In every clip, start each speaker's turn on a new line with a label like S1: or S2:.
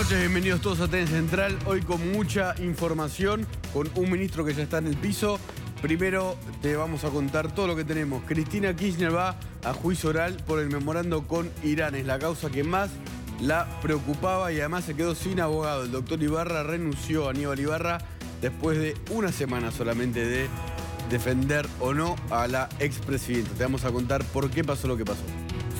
S1: Bienvenidos todos a TN Central, hoy con mucha información, con un ministro que ya está en el piso. Primero te vamos a contar todo lo que tenemos. Cristina Kirchner va a juicio oral por el memorando con Irán. Es la causa que más la preocupaba y además se quedó sin abogado. El doctor Ibarra renunció, Aníbal Ibarra, después de una semana solamente de defender o no a la expresidenta. Te vamos a contar por qué pasó lo que pasó.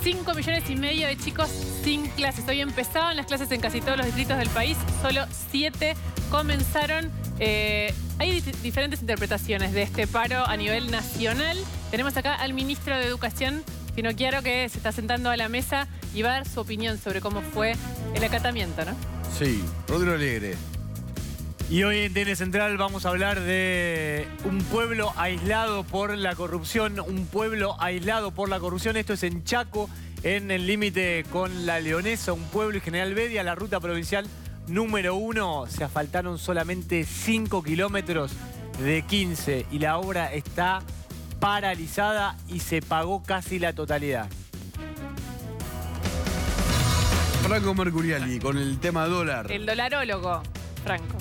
S2: 5,5 millones de chicos sin clases. Hoy empezaban las clases en casi todos los distritos del país. Solo 7 comenzaron. Hay diferentes interpretaciones de este paro a nivel nacional. Tenemos acá al ministro de Educación, Finocchiaro, que se está sentando a la mesa y va a dar su opinión sobre cómo fue el acatamiento, ¿no?
S1: Sí, Rodrigo Alegre.
S3: Y hoy en TN Central vamos a hablar de un pueblo aislado por la corrupción. Un pueblo aislado por la corrupción. Esto es en Chaco, en el límite con La Leonesa, un pueblo y General Bedia, la ruta provincial número 1. Se asfaltaron solamente 5 kilómetros de 15 y la obra está paralizada y se pagó casi la totalidad.
S1: Franco Mercuriali, con el tema dólar.
S2: El dolarólogo, Franco.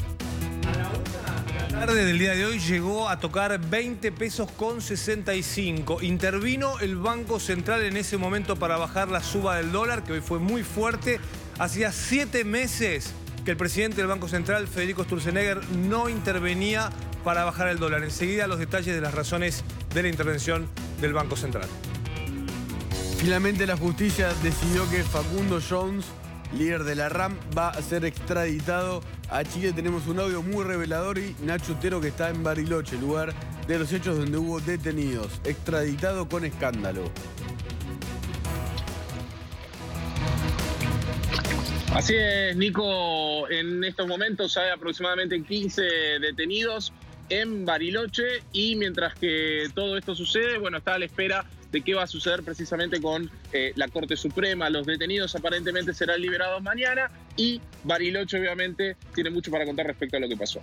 S4: La tarde del día de hoy llegó a tocar 20 pesos con 65. Intervino el Banco Central en ese momento para bajar la suba del dólar, que hoy fue muy fuerte. Hacía 7 meses que el presidente del Banco Central, Federico Sturzenegger, no intervenía para bajar el dólar. Enseguida los detalles de las razones de la intervención del Banco Central.
S1: Finalmente la justicia decidió que Facundo Jones, líder de la RAM, va a ser extraditado a Chile. Tenemos un audio muy revelador y Nacho Otero, que está en Bariloche, lugar de los hechos donde hubo detenidos. Extraditado con escándalo.
S5: Así es, Nico. En estos momentos hay aproximadamente 15 detenidos en Bariloche y mientras que todo esto sucede, bueno, está a la espera de qué va a suceder precisamente con la Corte Suprema. Los detenidos aparentemente serán liberados mañana y Bariloche obviamente tiene mucho para contar respecto a lo que pasó.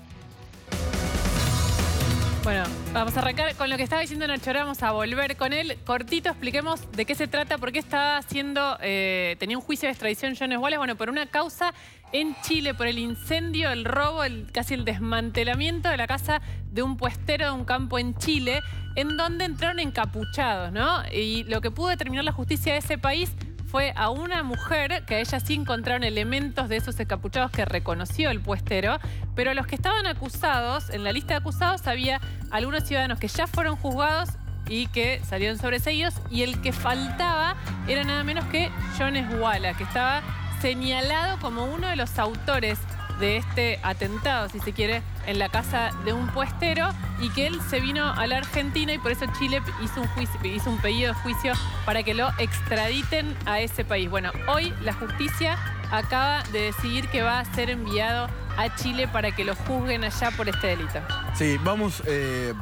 S2: Bueno, vamos a arrancar con lo que estaba diciendo Nacho. Ahora vamos a volver con él. Cortito, expliquemos de qué se trata, por qué estaba haciendo, tenía un juicio de extradición Jones Wallace. Bueno, por una causa en Chile, por el incendio, el robo, casi el desmantelamiento de la casa de un puestero de un campo en Chile, en donde entraron encapuchados, ¿no? Y lo que pudo determinar la justicia de ese país fue a una mujer, que a ella sí encontraron elementos de esos encapuchados que reconoció el puestero, pero los que estaban acusados, en la lista de acusados había algunos ciudadanos que ya fueron juzgados y que salieron sobreseídos, y el que faltaba era nada menos que Jones Wallace, que estaba señalado como uno de los autores de este atentado, si se quiere, en la casa de un puestero, y que él se vino a la Argentina y por eso Chile hizo un pedido de juicio para que lo extraditen a ese país. Bueno, hoy la justicia acaba de decidir que va a ser enviado a Chile para que lo juzguen allá por este delito.
S1: Sí, vamos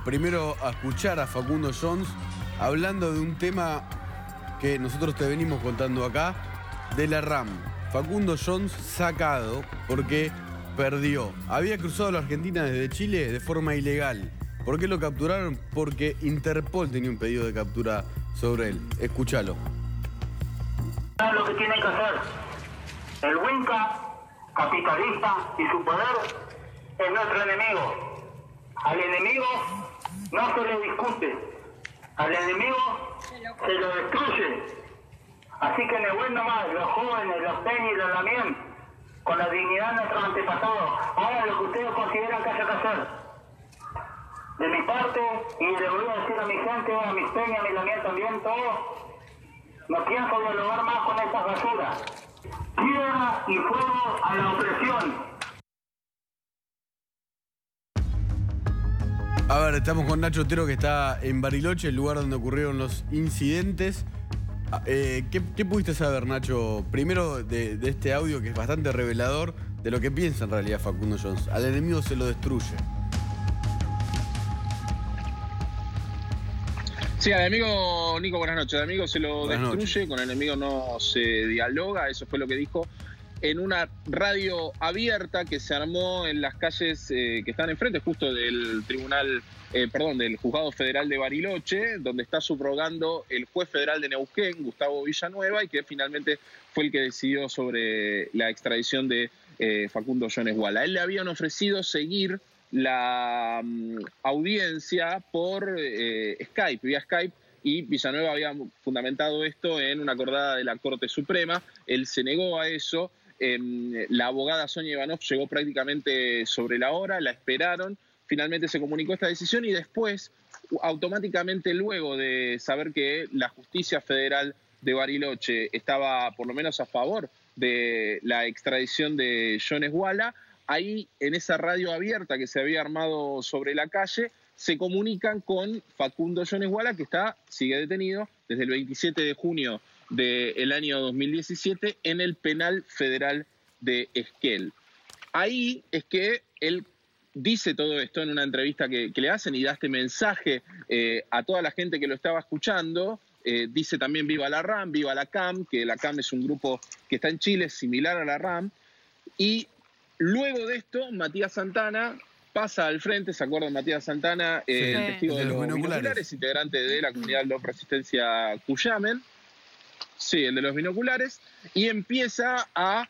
S1: primero a escuchar a Facundo Jones hablando de un tema que nosotros te venimos contando acá, de la RAM. Facundo Jones sacado porque perdió. Había cruzado la Argentina desde Chile de forma ilegal. ¿Por qué lo capturaron? Porque Interpol tenía un pedido de captura sobre él. Escúchalo.
S6: Lo que tiene que hacer el Winca capitalista y su poder es nuestro enemigo. Al enemigo no se le discute. Al enemigo se lo destruye. Así que Nehuen nomás, los jóvenes, los Peña y los Lamien, con la dignidad de nuestros antepasados, hagan lo que ustedes consideran que haya que hacer. De mi parte, y le voy a decir a mi gente, a mis Peña, a mis Lamien también, todos, no pienso dialogar más con estas basuras. Tierra y fuego a la opresión.
S1: A ver, estamos con Nacho Otero, que está en Bariloche, el lugar donde ocurrieron los incidentes. ¿Qué pudiste saber, Nacho? Primero de este audio, que es bastante revelador de lo que piensa en realidad Facundo Jones. Al enemigo se lo destruye.
S5: Sí, al enemigo, Nico, buenas noches. Al enemigo se lo
S1: Buenas
S5: destruye,
S1: noches.
S5: con el enemigo no se dialoga, eso fue lo que dijo en una radio abierta que se armó en las calles que están enfrente justo del del Juzgado Federal de Bariloche, donde está subrogando el juez federal de Neuquén, Gustavo Villanueva, y que finalmente fue el que decidió sobre la extradición de Facundo Jones Walla. A él le habían ofrecido seguir la audiencia por Skype, vía Skype, y Villanueva había fundamentado esto en una acordada de la Corte Suprema. Él se negó a eso. La abogada Sonia Ivanov llegó prácticamente sobre la hora, la esperaron, finalmente se comunicó esta decisión y después, automáticamente luego de saber que la justicia federal de Bariloche estaba por lo menos a favor de la extradición de Jones Walla, ahí en esa radio abierta que se había armado sobre la calle, se comunican con Facundo Jones Walla, que sigue detenido desde el 27 de junio del año 2017 en el penal federal de Esquel. Ahí es que él dice todo esto en una entrevista que le hacen y da este mensaje a toda la gente que lo estaba escuchando. Dice también viva la RAM, viva la CAM, que la CAM es un grupo que está en Chile similar a la RAM. Y luego de esto, Matías Santana pasa al frente. ¿Se acuerdan de Matías Santana? El testigo de los binoculares, integrante de la comunidad de Resistencia Cuyamen. Sí, el de los binoculares. Y empieza a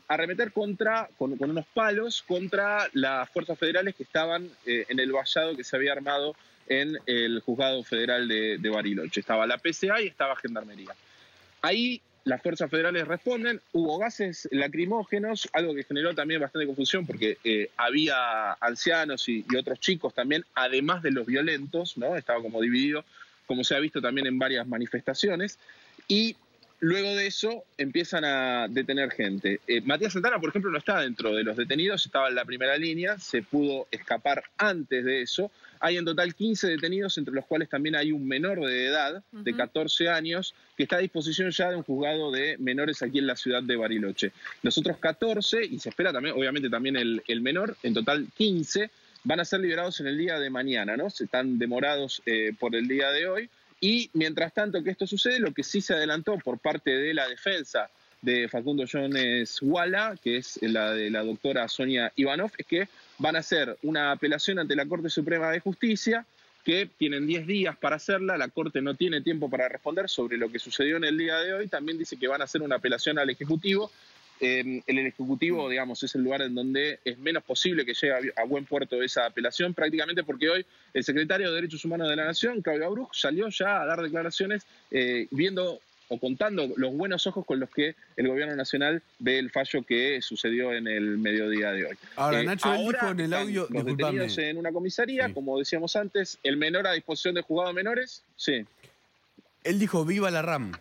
S5: arremeter con unos palos contra las fuerzas federales que estaban en el vallado que se había armado en el Juzgado Federal de Bariloche. Estaba la PCA y estaba Gendarmería. Ahí las fuerzas federales responden, hubo gases lacrimógenos, algo que generó también bastante confusión porque había ancianos y otros chicos también, además de los violentos, ¿no? Estaba como dividido, como se ha visto también en varias manifestaciones, y luego de eso empiezan a detener gente. Matías Santana, por ejemplo, no estaba dentro de los detenidos, estaba en la primera línea, se pudo escapar antes de eso. Hay en total 15 detenidos, entre los cuales también hay un menor de edad, de 14 años, que está a disposición ya de un juzgado de menores aquí en la ciudad de Bariloche. Los otros 14, y se espera también, obviamente también el menor, en total 15, van a ser liberados en el día de mañana, ¿no? Se están demorados por el día de hoy. Y mientras tanto que esto sucede, lo que sí se adelantó por parte de la defensa de Facundo Jones Walla, que es la de la doctora Sonia Ivanov, es que van a hacer una apelación ante la Corte Suprema de Justicia, que tienen 10 días para hacerla. La Corte no tiene tiempo para responder sobre lo que sucedió en el día de hoy. También dice que van a hacer una apelación al Ejecutivo. El Ejecutivo, digamos, es el lugar en donde es menos posible que llegue a buen puerto esa apelación, prácticamente porque hoy el secretario de Derechos Humanos de la Nación, Claudio Abruz, salió ya a dar declaraciones viendo o contando los buenos ojos con los que el gobierno nacional ve el fallo que sucedió en el mediodía de hoy.
S1: Ahora, Nacho, él dijo en el
S5: están
S1: audio,
S5: los detenidos en una comisaría,
S1: Sí.
S5: como decíamos antes, el menor a disposición de juzgado de menores, sí.
S1: Él dijo viva la RAM.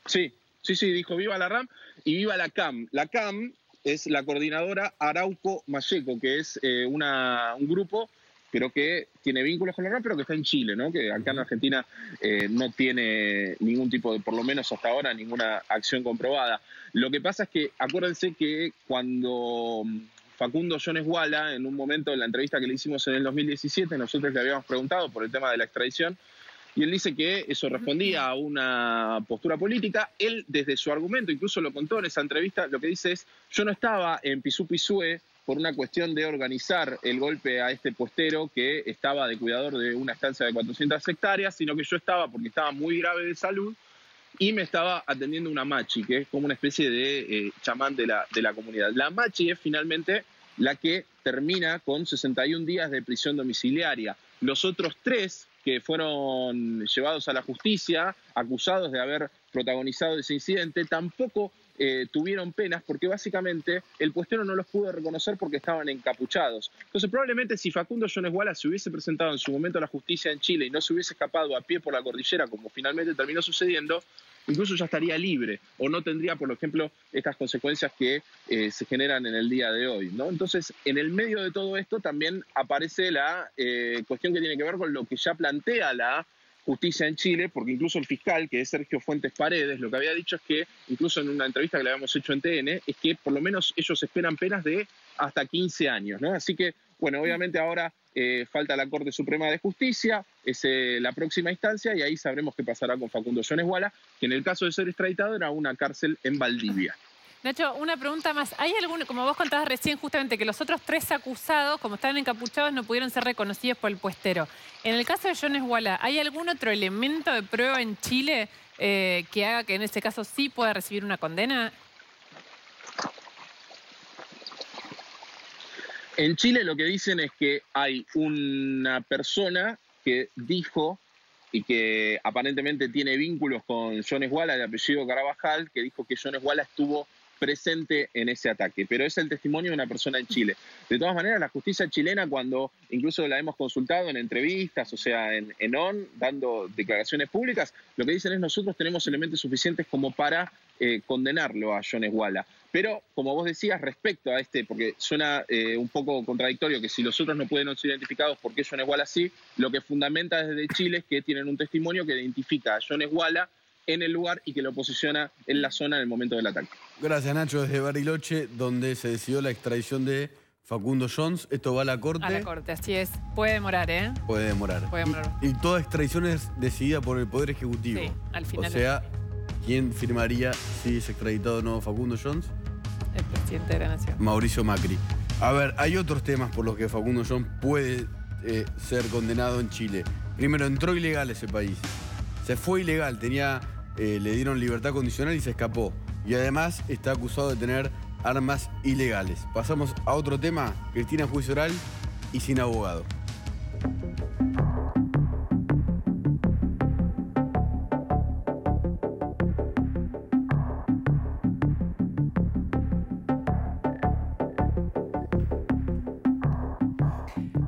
S5: Sí, dijo viva la RAM y viva la CAM. La CAM es la coordinadora Arauco Mayeco, que es un grupo, pero que tiene vínculos con la RAM, pero que está en Chile, ¿no? Que acá en Argentina no tiene ningún tipo de, por lo menos hasta ahora, ninguna acción comprobada. Lo que pasa es que, acuérdense que cuando Facundo Jones Walla, en un momento en la entrevista que le hicimos en el 2017, nosotros le habíamos preguntado por el tema de la extradición, y él dice que eso respondía a una postura política. Él, desde su argumento, incluso lo contó en esa entrevista, lo que dice es: yo no estaba en Pisú-Pisúe por una cuestión de organizar el golpe a este postero que estaba de cuidador de una estancia de 400 hectáreas, sino que yo estaba porque estaba muy grave de salud y me estaba atendiendo una machi, que es como una especie de chamán de la comunidad. La machi es finalmente la que termina con 61 días de prisión domiciliaria. Los otros 3 que fueron llevados a la justicia, acusados de haber protagonizado ese incidente, tampoco tuvieron penas porque básicamente el puestero no los pudo reconocer porque estaban encapuchados. Entonces probablemente si Facundo Jones Walla se hubiese presentado en su momento a la justicia en Chile y no se hubiese escapado a pie por la cordillera como finalmente terminó sucediendo, incluso ya estaría libre o no tendría, por ejemplo, estas consecuencias que se generan en el día de hoy, ¿no? Entonces, en el medio de todo esto también aparece la cuestión que tiene que ver con lo que ya plantea la justicia en Chile, porque incluso el fiscal, que es Sergio Fuentes Paredes, lo que había dicho es que, incluso en una entrevista que le habíamos hecho en TN, es que por lo menos ellos esperan penas de hasta 15 años, ¿no? Así que Bueno, obviamente ahora falta la Corte Suprema de Justicia, es la próxima instancia, y ahí sabremos qué pasará con Facundo Jones Walla, que en el caso de ser extraditado era una cárcel en Valdivia.
S2: Nacho, una pregunta más. ¿Hay alguno, como vos contabas recién justamente, que los otros 3 acusados, como estaban encapuchados, no pudieron ser reconocidos por el puestero? En el caso de Jones Walla, ¿hay algún otro elemento de prueba en Chile que haga que en ese caso sí pueda recibir una condena?
S5: En Chile lo que dicen es que hay una persona que dijo, y que aparentemente tiene vínculos con Jones Walla, de apellido Carabajal, que dijo que Jones Walla estuvo presente en ese ataque, pero es el testimonio de una persona en Chile. De todas maneras, la justicia chilena, cuando incluso la hemos consultado en entrevistas, o sea, en ON, dando declaraciones públicas, lo que dicen es: nosotros tenemos elementos suficientes como para condenarlo a Jones Walla. Pero, como vos decías, respecto a porque suena un poco contradictorio que si los otros no pueden ser identificados, ¿por qué Jones Walla sí? Lo que fundamenta desde Chile es que tienen un testimonio que identifica a Jones Walla en el lugar y que lo posiciona en la zona en el momento del ataque.
S1: Gracias, Nacho, desde Bariloche, donde se decidió la extradición de Facundo Jones. Esto va a la Corte.
S2: A la Corte, así es. Puede demorar, ¿eh?
S1: Puede demorar.
S2: Puede demorar.
S1: Y toda extradición es decidida por el Poder Ejecutivo.
S2: Sí, al final.
S1: O sea, ¿quién firmaría si es extraditado o no Facundo Jones?
S2: El presidente de la Nación.
S1: Mauricio Macri. A ver, hay otros temas por los que Facundo Jones puede ser condenado en Chile. Primero, entró ilegal a ese país. Se fue ilegal, le dieron libertad condicional y se escapó. Y además está acusado de tener armas ilegales. Pasamos a otro tema. Cristina, juicio oral y sin abogado.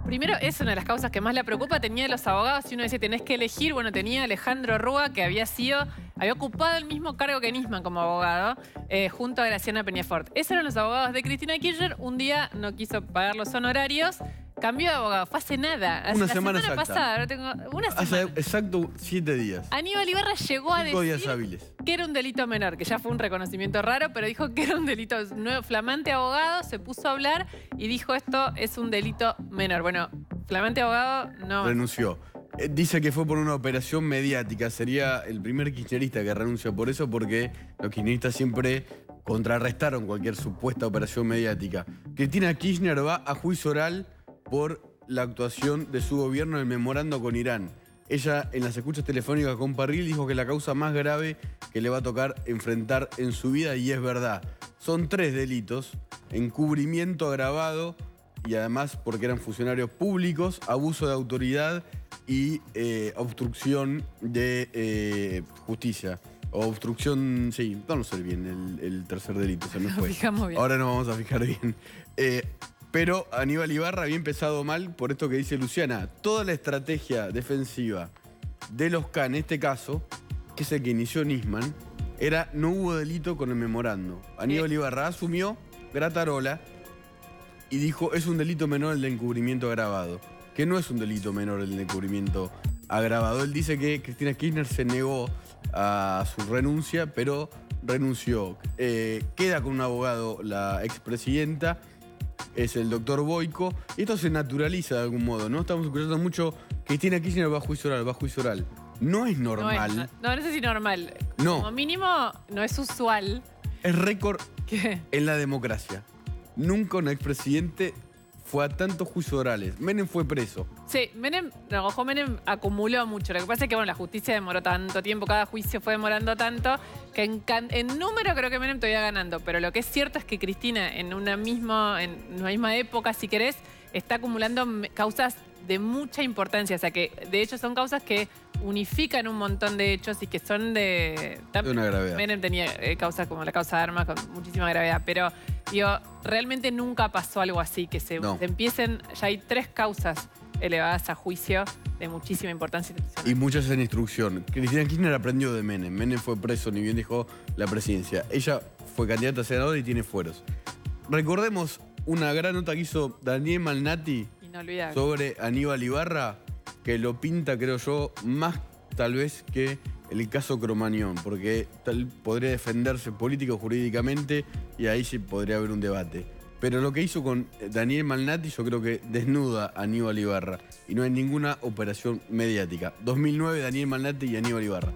S2: Primero, es una de las causas que más le preocupa. Tenía los abogados, si uno dice tenés que elegir, bueno, tenía a Alejandro Rúa, que había ocupado el mismo cargo que Nisman como abogado, junto a Graciana Peñafort. Esos eran los abogados de Cristina Kirchner. Un día no quiso pagar los honorarios, cambió de abogado. Fue hace nada.
S1: Una
S2: la
S1: semana
S2: semana
S1: exacta.
S2: pasada. Tengo una semana.
S1: Hace exacto 7 días.
S2: Aníbal Ibarra llegó a
S1: 5 días
S2: decir
S1: hábiles.
S2: que era un delito menor, que ya fue un reconocimiento raro, pero dijo que era un delito nuevo. Flamante abogado se puso a hablar y dijo: esto es un delito menor. Bueno, flamante abogado no.
S1: Renunció. Dice que fue por una operación mediática. Sería el primer kirchnerista que renuncia por eso, porque los kirchneristas siempre contrarrestaron cualquier supuesta operación mediática. Cristina Kirchner va a juicio oral por la actuación de su gobierno en el memorando con Irán. Ella, en las escuchas telefónicas con Parril, dijo que la causa más grave que le va a tocar enfrentar en su vida, y es verdad. Son 3 delitos: encubrimiento agravado, y además porque eran funcionarios públicos, abuso de autoridad y obstrucción de justicia. O obstrucción, sí, no sé bien el tercer delito, se me fue.
S2: Nos fijamos bien.
S1: Ahora nos vamos a fijar bien. Pero Aníbal Ibarra había empezado mal por esto que dice Luciana. Toda la estrategia defensiva de los K, en este caso, que es el que inició Nisman, no hubo delito con el memorando. Aníbal Ibarra asumió gratarola y dijo: es un delito menor el de encubrimiento agravado. Que no es un delito menor el de encubrimiento agravado. Él dice que Cristina Kirchner se negó a su renuncia, pero renunció. Queda con un abogado la expresidenta, es el doctor Boico. Y esto se naturaliza de algún modo, ¿no? Estamos escuchando mucho: Cristina Kirchner va a juicio oral, va a juicio oral. No es normal.
S2: No sé si normal.
S1: No.
S2: Como mínimo, no es usual.
S1: Es récord
S2: ¿Qué?
S1: en la democracia. Nunca un expresidente fue a tantos juicios orales. Menem fue preso.
S2: Sí, Menem acumuló mucho. Lo que pasa es que la justicia demoró tanto tiempo, cada juicio fue demorando tanto, que en número creo que Menem todavía ganando. Pero lo que es cierto es que Cristina, en una misma época, si querés, está acumulando causas de mucha importancia. O sea, que de hecho son causas que unifican un montón de hechos y que son de
S1: una gravedad.
S2: Menem tenía causas como la causa de armas con muchísima gravedad, pero digo, realmente nunca pasó algo así, que se empiecen, ya hay 3 causas elevadas a juicio de muchísima importancia institucional.
S1: Y muchas en instrucción. Cristina Kirchner aprendió de Menem. Menem fue preso, ni bien dejó la presidencia. Ella fue candidata a senadora y tiene fueros. Recordemos una gran nota que hizo Daniel Malnati sobre Aníbal Ibarra, que lo pinta, creo yo, más tal vez que el caso Cromañón, porque podría defenderse político jurídicamente y ahí sí podría haber un debate. pero lo que hizo con Daniel Malnati yo creo que desnuda a Aníbal Ibarra y no hay ninguna operación mediática. 2009, Daniel Malnati y Aníbal Ibarra.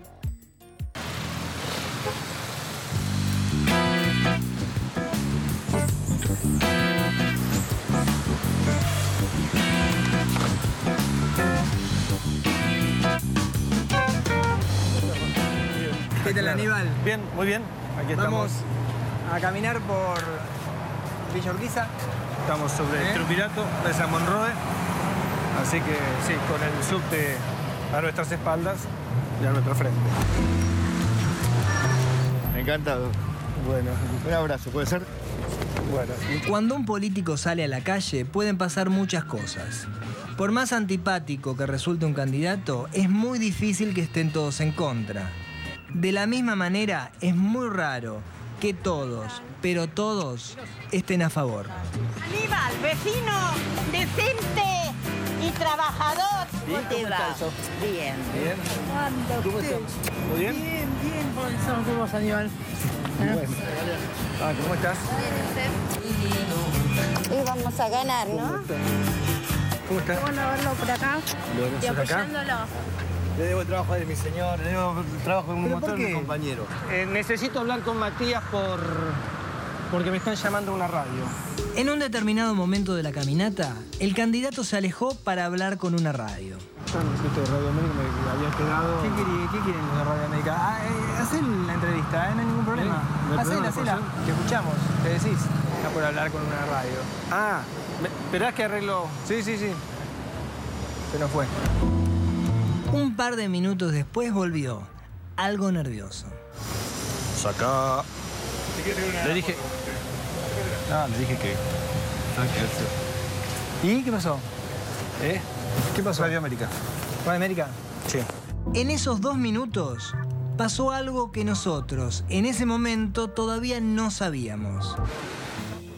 S7: ¿Qué tal, Aníbal?
S8: Bien, muy bien. Aquí
S7: Vamos
S8: estamos.
S7: a caminar por Villa Urquiza.
S8: Estamos sobre el Triunvirato de San Monroe. Así que sí, con el subte a nuestras espaldas y a nuestro frente.
S9: Encantado. Bueno, un abrazo, ¿puede ser?
S8: Bueno,
S7: Cuando un político sale a la calle pueden pasar muchas cosas. Por más antipático que resulte un candidato, es muy difícil que estén todos en contra. De la misma manera, es muy raro que todos, pero todos, estén a favor.
S10: Aníbal, vecino, decente y trabajador. ¿Cómo te va? Bien.
S8: bien. ¿Cómo estás? ¿Muy bien?
S10: Bien, bien. ¿Cómo vas, Aníbal?
S8: Bueno. ¿Cómo estás?
S10: Y vamos a ganar, ¿no?
S8: ¿Cómo estás?
S10: Bueno verlo por acá
S8: Bueno,
S10: y
S8: ¿sos acá?
S10: apoyándolo.
S9: Le debo trabajo de mi señor, le debo trabajo de un
S8: ¿Pero
S9: montón
S8: por
S9: de
S8: qué?
S9: compañeros.
S8: Necesito hablar con Matías porque me están llamando a una radio.
S7: En un determinado momento de la caminata, el candidato se alejó para hablar con una radio.
S8: Esto de Radio América me había quedado...
S7: ¿Qué quieren los de Radio América? Hacen la entrevista, no hay ningún problema.
S8: ¿No hay problema,
S7: Hacela. Te escuchamos, te decís. Está por hablar con una radio.
S8: Ah, ¿esperás que arreglo? Sí.
S7: Se nos fue. Un par de minutos después volvió, algo nervioso.
S9: Sacá.
S8: Le dije... No, le dije que...
S7: ¿Y qué pasó?
S8: ¿Qué pasó? Radio América.
S7: ¿Radio América?
S8: Sí.
S7: En esos 2 minutos pasó algo que nosotros, en ese momento, todavía no sabíamos.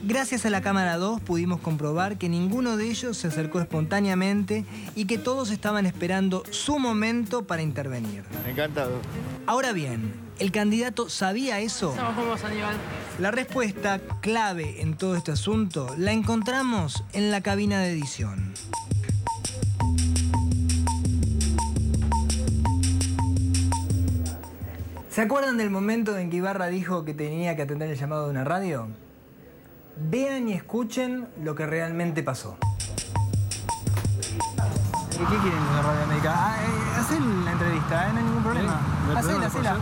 S7: Gracias a la cámara 2 pudimos comprobar que ninguno de ellos se acercó espontáneamente y que todos estaban esperando su momento para intervenir.
S9: Encantado.
S7: Ahora bien, ¿el candidato sabía eso?
S2: Vamos, Aníbal.
S7: La respuesta clave en todo este asunto la encontramos en la cabina de edición. ¿Se acuerdan del momento en que Ibarra dijo que tenía que atender el llamado de una radio? Vean y escuchen lo que realmente pasó. ¿Qué quieren los de Radio América? Hacen la entrevista, no hay ningún problema. Hacela.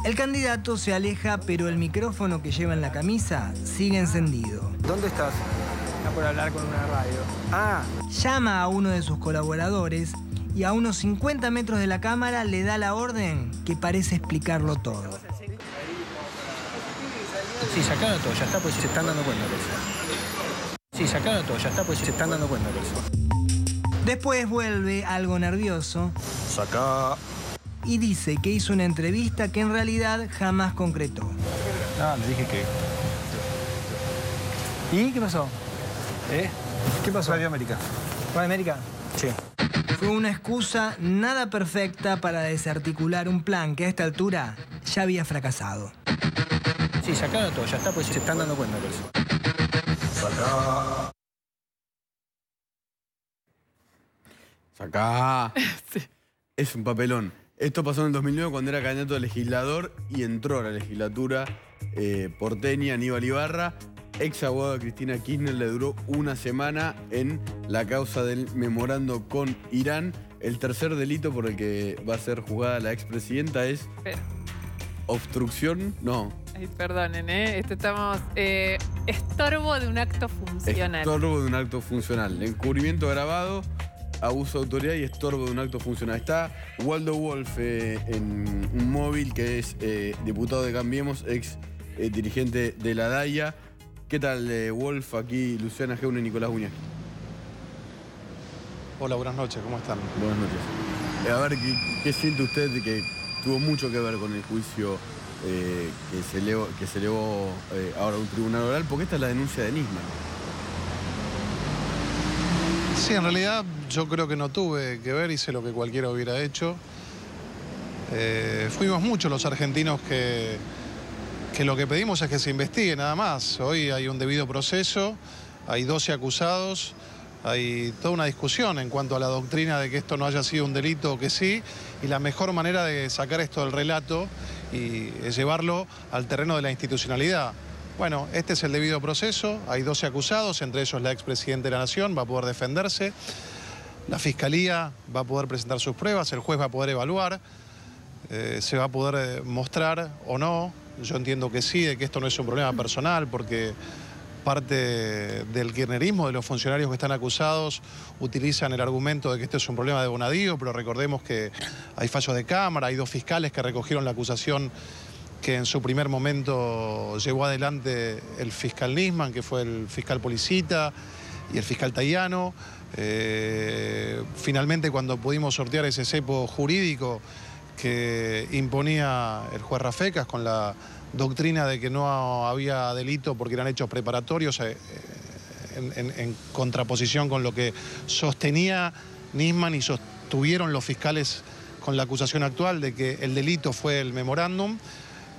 S7: El candidato se aleja, pero el micrófono que lleva en la camisa sigue encendido.
S8: ¿Dónde estás?
S7: Está por hablar con una radio.
S8: Ah,
S7: Llama a uno de sus colaboradores y a unos 50 metros de la cámara le da la orden que parece explicarlo todo.
S8: sí, sacalo todo, ya está, pues se están dando cuenta de eso. Sí, sacalo todo, ya está, pues se están dando cuenta de eso.
S7: Después vuelve algo nervioso
S9: Sacá.
S7: y dice que hizo una entrevista que en realidad jamás concretó.
S8: No, le dije que...
S7: ¿Y qué pasó?
S8: ¿Qué pasó? Radio América.
S7: ¿Radio América?
S8: Sí.
S7: Fue una excusa nada perfecta para desarticular un plan que a esta altura ya había fracasado.
S8: Sí, sacalo todo, ya está, pues se están dando cuenta de eso.
S9: Sacá.
S1: Sacá.
S2: Sí.
S1: Es un papelón. Esto pasó en el 2009 cuando era candidato a legislador y entró a la legislatura porteña Aníbal Ibarra. Ex abogado de Cristina Kirchner, le duró una semana en la causa del memorando con Irán. El tercer delito por el que va a ser juzgada la expresidenta es
S2: Pero,
S1: obstrucción, no,
S2: ay, perdonen, estamos... estorbo de un acto funcional.
S1: estorbo de un acto funcional. Encubrimiento agravado, abuso de autoridad y estorbo de un acto funcional. Está Waldo Wolf en un móvil que es diputado de Cambiemos, ex dirigente de la DAIA. ¿Qué tal, Wolf? Aquí Luciana Geune y Nicolás Uñas.
S11: Hola, buenas noches, ¿cómo están?
S1: Buenas noches. A ver, ¿qué siente usted de que tuvo mucho que ver con el juicio que se elevó ahora a un tribunal oral? Porque esta es la denuncia de Nisman.
S11: Sí, en realidad yo creo que no tuve que ver, hice lo que cualquiera hubiera hecho. Fuimos muchos los argentinos que que lo que pedimos es que se investigue nada más. Hoy hay un debido proceso, hay 12 acusados, hay toda una discusión en cuanto a la doctrina de que esto no haya sido un delito o que sí, y la mejor manera de sacar esto del relato y llevarlo al terreno de la institucionalidad. Bueno, este es el debido proceso, hay 12 acusados, entre ellos la expresidenta de la Nación, va a poder defenderse, la Fiscalía va a poder presentar sus pruebas, el juez va a poder evaluar, se va a poder mostrar o no. Yo entiendo que sí, de que esto no es un problema personal, porque parte del kirchnerismo, de los funcionarios que están acusados, utilizan el argumento de que esto es un problema de Bonadío, pero recordemos que hay fallos de cámara, hay 2 fiscales que recogieron la acusación que en su primer momento llevó adelante el fiscal Nisman, que fue el fiscal Policita, y el fiscal Tayano. Finalmente, cuando pudimos sortear ese cepo jurídico que imponía el juez Rafecas con la doctrina de que no había delito porque eran hechos preparatorios, en contraposición con lo que sostenía Nisman y sostuvieron los fiscales con la acusación actual de que el delito fue el memorándum,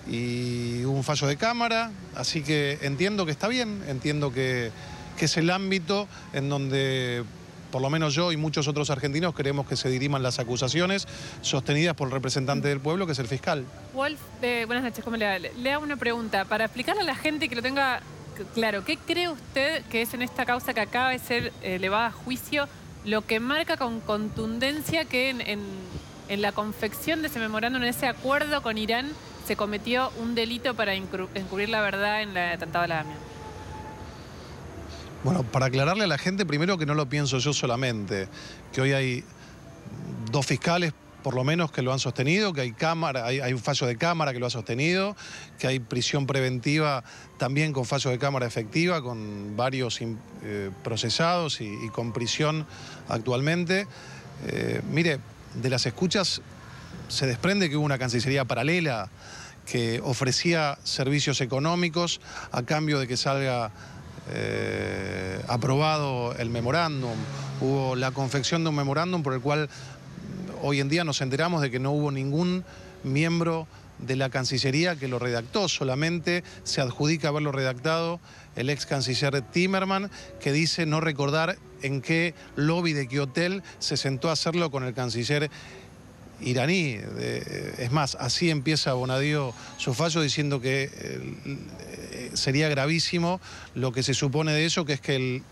S11: y hubo un fallo de cámara, así que entiendo que está bien, entiendo que es el ámbito en donde por lo menos yo y muchos otros argentinos queremos que se diriman las acusaciones sostenidas por el representante del pueblo, que es el fiscal.
S2: Wolf, buenas noches, ¿cómo le va? Le hago una pregunta para explicarle a la gente que lo tenga claro. ¿Qué cree usted que es en esta causa que acaba de ser elevada a juicio lo que marca con contundencia que en la confección de ese memorándum, en ese acuerdo con Irán, se cometió un delito para encubrir la verdad en el atentado a la AMIA?
S11: Bueno, para aclararle a la gente, primero que no lo pienso yo solamente, que hoy hay 2 fiscales por lo menos que lo han sostenido, que hay un fallo de cámara que lo ha sostenido, que hay prisión preventiva también con fallo de cámara efectiva, con varios procesados y con prisión actualmente. Mire, de las escuchas se desprende que hubo una Cancillería paralela que ofrecía servicios económicos a cambio de que salga aprobado el memorándum. Hubo la confección de un memorándum por el cual hoy en día nos enteramos de que no hubo ningún miembro de la Cancillería que lo redactó, solamente se adjudica haberlo redactado el ex canciller Timerman, que dice no recordar en qué lobby de qué hotel se sentó a hacerlo con el canciller iraní. Es más, así empieza Bonadío su fallo diciendo que sería gravísimo lo que se supone de eso, que es que el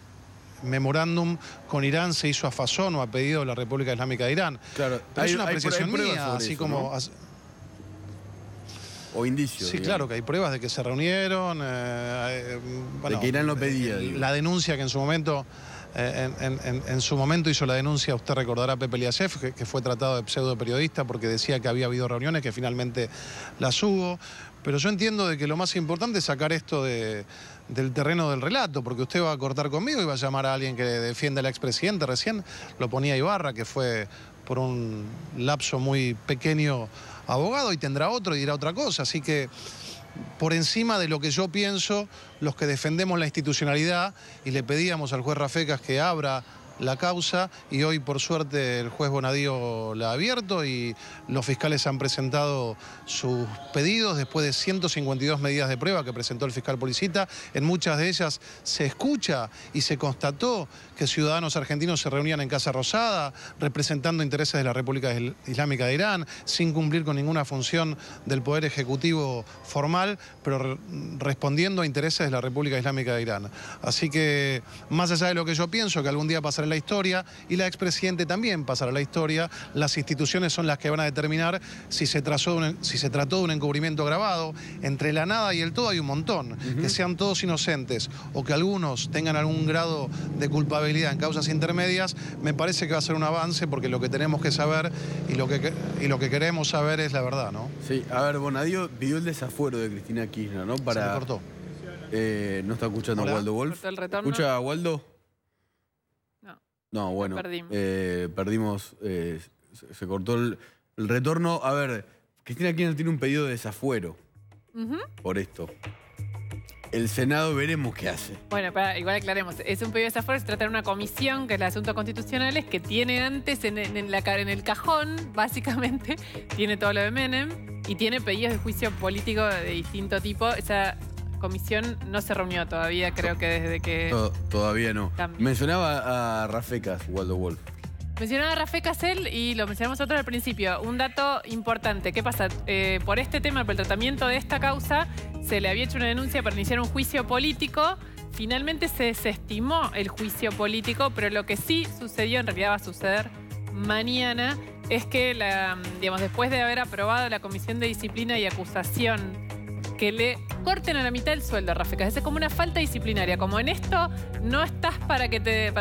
S11: memorándum con Irán se hizo a fazón o a pedido de la República Islámica de Irán.
S1: Claro,
S11: pero es una apreciación mía, así
S1: eso,
S11: como...
S1: ¿no? O indicios.
S11: Sí, digamos. Claro, que hay pruebas de que se reunieron. Bueno,
S1: de que Irán lo pedía.
S11: La denuncia que en su momento... En su momento hizo la denuncia, usted recordará, Pepe Eliasef, que fue tratado de pseudo periodista porque decía que había habido reuniones, que finalmente las hubo. Pero yo entiendo de que lo más importante es sacar esto del terreno del relato, porque usted va a cortar conmigo y va a llamar a alguien que defiende al expresidente. Recién lo ponía Ibarra, que fue por un lapso muy pequeño abogado, y tendrá otro y dirá otra cosa. Así que por encima de lo que yo pienso, los que defendemos la institucionalidad, y le pedíamos al juez Rafecas que abra la causa, y hoy por suerte el juez Bonadío la ha abierto y los fiscales han presentado sus pedidos después de 152 medidas de prueba que presentó el fiscal Policita. En muchas de ellas se escucha y se constató que ciudadanos argentinos se reunían en Casa Rosada representando intereses de la República Islámica de Irán, sin cumplir con ninguna función del Poder Ejecutivo formal, pero respondiendo a intereses de la República Islámica de Irán. Así que, más allá de lo que yo pienso, que algún día pasará la historia, y la expresidente también pasará la historia, las instituciones son las que van a determinar si se trató de un encubrimiento agravado. Entre la nada y el todo hay un montón. Que sean todos inocentes o que algunos tengan algún grado de culpabilidad en causas intermedias, me parece que va a ser un avance, porque lo que tenemos que saber y lo que queremos saber es la verdad, ¿no?
S1: Sí, a ver, Bonadío pidió el desafuero de Cristina Kirchner, ¿no? Para...
S11: Se me cortó.
S1: No está escuchando a Waldo Wolf. ¿Escucha a Waldo? No, bueno, perdimos, se cortó el retorno. A ver, Cristina Kirchner tiene un pedido de desafuero por esto. El Senado veremos qué hace.
S2: Bueno, igual aclaremos. Es un pedido de desafuero, se trata de una comisión, que es la de Asuntos Constitucionales, que tiene antes en el cajón, básicamente, tiene todo lo de Menem, y tiene pedidos de juicio político de distinto tipo. Esa comisión no se reunió todavía, creo que desde que...
S1: Todavía no.
S2: Cambio.
S1: Mencionaba a Rafecas, Waldo Wolf.
S2: Mencionaba a Rafecas él y lo mencionamos nosotros al principio. Un dato importante. ¿Qué pasa? Por este tema, por el tratamiento de esta causa, se le había hecho una denuncia para iniciar un juicio político. Finalmente se desestimó el juicio político, pero lo que sí sucedió, en realidad va a suceder mañana, es que después de haber aprobado la Comisión de Disciplina y Acusación que le corten a la mitad el sueldo a Rafecas. Es como una falta disciplinaria. Como en esto no estás para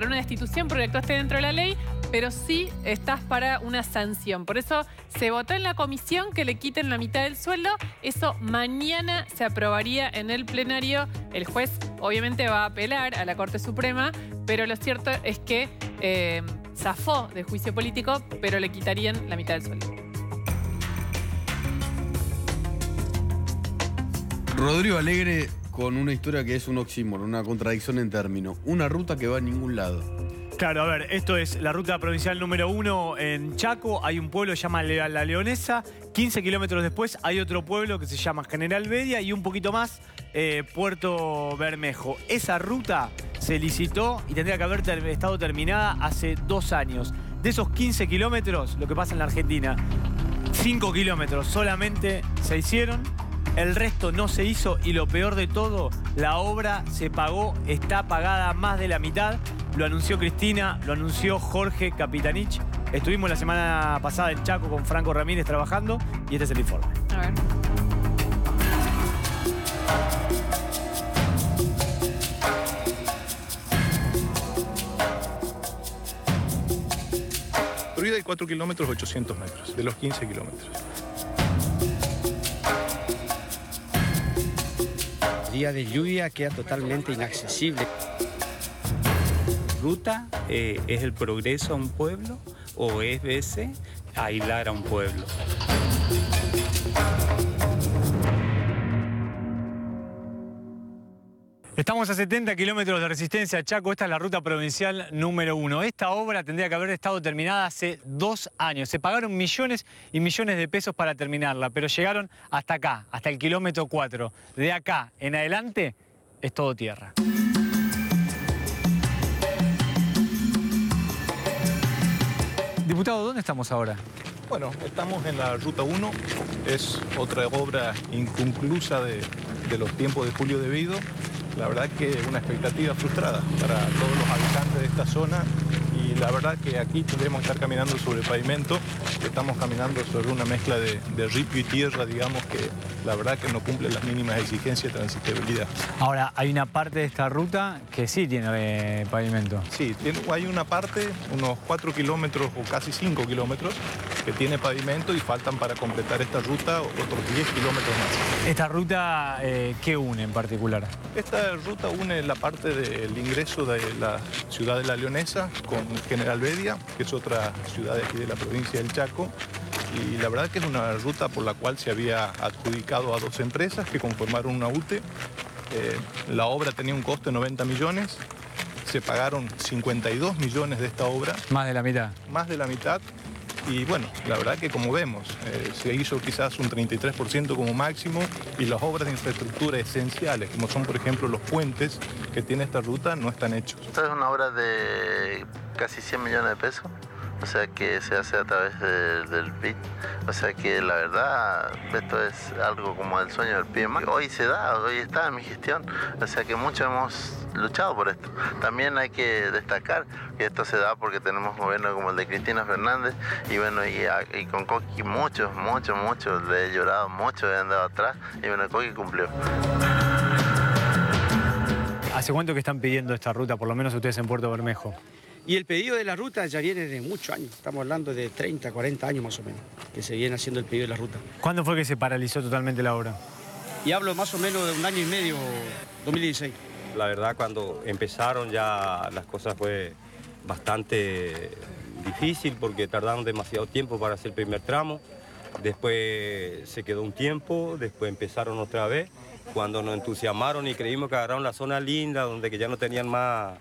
S2: una destitución porque actuaste dentro de la ley, pero sí estás para una sanción. Por eso se votó en la comisión que le quiten la mitad del sueldo. Eso mañana se aprobaría en el plenario. El juez obviamente va a apelar a la Corte Suprema, pero lo cierto es que zafó de juicio político, pero le quitarían la mitad del sueldo.
S1: Rodrigo Alegre con una historia que es un oxímoron, una contradicción en términos. Una ruta que va a ningún lado.
S3: Claro, a ver, esto es la ruta provincial número 1 en Chaco. Hay un pueblo que se llama La Leonesa. 15 kilómetros después hay otro pueblo que se llama General Bedia y un poquito más, Puerto Bermejo. Esa ruta se licitó y tendría que haber estado terminada hace 2 años. De esos 15 kilómetros, lo que pasa en la Argentina, 5 kilómetros solamente se hicieron. El resto no se hizo y lo peor de todo, la obra se pagó, está pagada más de la mitad. Lo anunció Cristina, lo anunció Jorge Capitanich. Estuvimos la semana pasada en Chaco con Franco Ramírez trabajando y este es el informe.
S2: A ver.
S12: Construida hay 4 kilómetros 800 metros, de los 15 kilómetros.
S13: Día de lluvia queda totalmente inaccesible.
S14: ¿Ruta es el progreso a un pueblo o es veces aislar a un pueblo?
S3: Estamos a 70 kilómetros de Resistencia, Chaco. Esta es la ruta provincial número 1. Esta obra tendría que haber estado terminada hace 2 años. Se pagaron millones y millones de pesos para terminarla, pero llegaron hasta acá, hasta el kilómetro 4. De acá en adelante es todo tierra. Diputado, ¿dónde estamos ahora?
S12: Bueno, estamos en la Ruta 1. Es otra obra inconclusa de los tiempos de Julio De Vido. La verdad que una expectativa frustrada para todos los habitantes de esta zona y la verdad que aquí debemos estar caminando sobre pavimento, estamos caminando sobre una mezcla de ripio y tierra, digamos que la verdad que no cumple las mínimas exigencias de transitabilidad.
S3: Ahora, hay una parte de esta ruta que sí tiene pavimento.
S12: Sí, hay una parte, unos 4 kilómetros o casi 5 kilómetros, que tiene pavimento y faltan para completar esta ruta otros 10 kilómetros más.
S3: ¿Esta ruta qué une en particular?
S12: Esta ruta une la parte del ingreso de la ciudad de La Leonesa con General Bedia, que es otra ciudad de aquí de la provincia del Chaco. Y la verdad que es una ruta por la cual se había adjudicado a 2 empresas que conformaron una UTE. La obra tenía un costo de 90 millones. Se pagaron 52 millones de esta obra.
S3: Más de la mitad.
S12: Más de la mitad. Y bueno, la verdad que como vemos, se hizo quizás un 33% como máximo y las obras de infraestructura esenciales, como son por ejemplo los puentes que tiene esta ruta, no están hechos.
S15: Esta es una obra de casi 100 millones de pesos, o sea que se hace a través del BID, o sea que la verdad esto es algo como el sueño del PMA. Hoy se da, hoy está en mi gestión, o sea que mucho hemos luchado por esto. También hay que destacar que esto se da porque tenemos un gobierno como el de Cristina Fernández y bueno, y con Coqui muchos le he llorado, mucho he andado atrás y bueno, Coqui cumplió.
S3: ¿Hace cuánto que están pidiendo esta ruta, por lo menos ustedes en Puerto Bermejo?
S13: Y el pedido de la ruta ya viene de muchos años. Estamos hablando de 30, 40 años más o menos, que se viene haciendo el pedido de la ruta.
S3: ¿Cuándo fue que se paralizó totalmente la obra?
S13: Y hablo más o menos de 1 año y medio, 2016.
S16: La verdad, cuando empezaron ya las cosas fue bastante difícil porque tardaron demasiado tiempo para hacer el primer tramo. Después se quedó un tiempo, después empezaron otra vez. Cuando nos entusiasmaron y creímos que agarraron la zona linda, donde que ya no tenían más